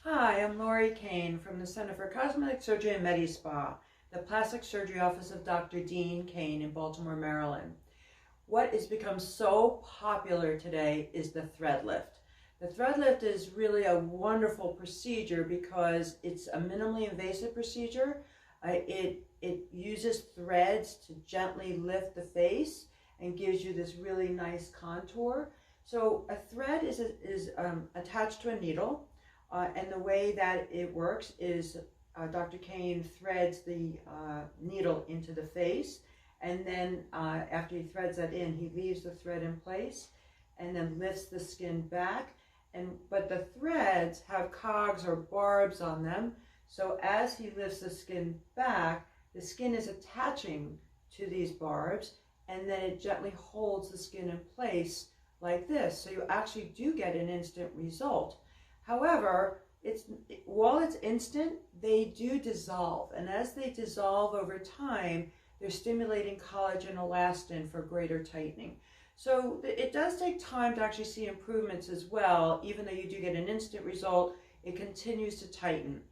Hi, I'm Lauri Kane from the Center for Cosmetic Surgery and Medi-Spa, the plastic surgery office of Dr. Dean Kane in Baltimore, Maryland. What has become so popular today is the thread lift. The thread lift is really a wonderful procedure because it's a minimally invasive procedure. It uses threads to gently lift the face and gives you this really nice contour. So a thread is attached to a needle. And the way that it works is Dr. Kane threads the needle into the face, and then after he threads that in, he leaves the thread in place and then lifts the skin back. But the threads have cogs or barbs on them, so as he lifts the skin back, the skin is attaching to these barbs, and then it gently holds the skin in place like this. So you actually do get an instant result. However, while it's instant, they do dissolve, and as they dissolve over time, they're stimulating collagen elastin for greater tightening. So it does take time to actually see improvements as well. Even though you do get an instant result, it continues to tighten.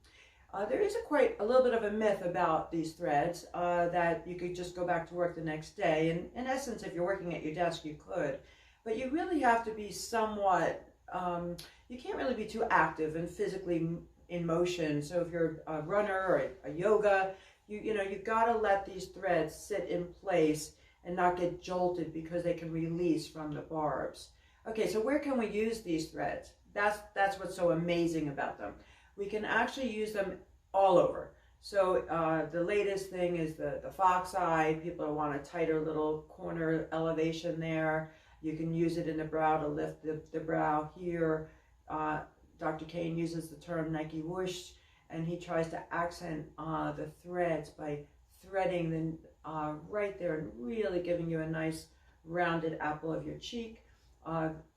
There is quite a little bit of a myth about these threads that you could just go back to work the next day. And in essence, if you're working at your desk, you could, but you really have to be somewhat you can't really be too active and physically in motion. So if you're a runner or a yoga, you've got to let these threads sit in place and not get jolted because they can release from the barbs. Okay, so where can we use these threads? That's what's so amazing about them. We can actually use them all over. So the latest thing is the fox eye. People want a tighter little corner elevation there. You can use it in the brow to lift the brow here. Dr. Kane uses the term Nike whoosh, and he tries to accent the threads by threading them right there and really giving you a nice rounded apple of your cheek.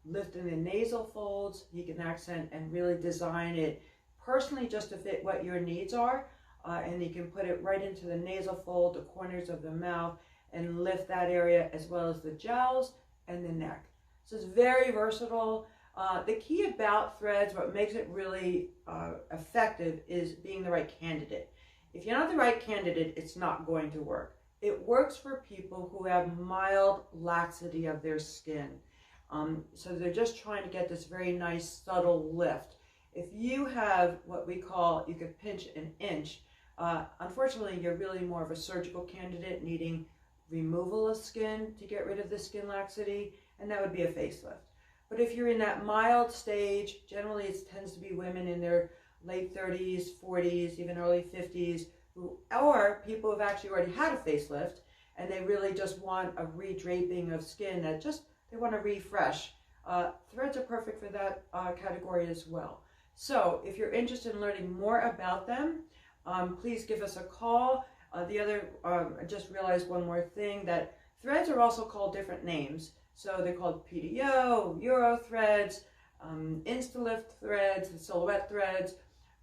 Lifting the nasal folds, he can accent and really design it personally just to fit what your needs are. And you can put it right into the nasal fold, the corners of the mouth, and lift that area as well as the jowls and the neck. So it's very versatile. The key about threads, what makes it really effective, is being the right candidate. If you're not the right candidate, it's not going to work. It works for people who have mild laxity of their skin. So they're just trying to get this very nice subtle lift. If you have what we call, you could pinch an inch, unfortunately you're really more of a surgical candidate needing removal of skin to get rid of the skin laxity, and that would be a facelift. But if you're in that mild stage, generally it tends to be women in their late 30s, 40s, even early 50s, or people who've actually already had a facelift and they really just want a redraping of skin that they want to refresh. Threads are perfect for that category as well. So if you're interested in learning more about them, please give us a call. I just realized one more thing, that threads are also called different names. So they're called PDO, Euro threads, Instalift threads, silhouette threads.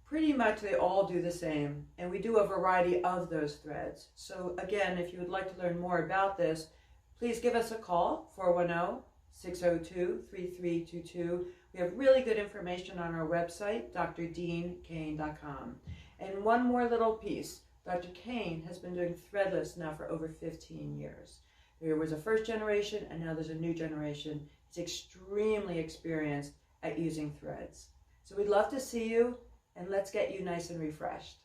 Pretty much they all do the same, and we do a variety of those threads. So again, if you would like to learn more about this, please give us a call, 410-602-3322. We have really good information on our website, drdeankane.com. And one more little piece. Dr. Kane has been doing threadless now for over 15 years. There was a first generation, and now there's a new generation. He's extremely experienced at using threads. So we'd love to see you, and let's get you nice and refreshed.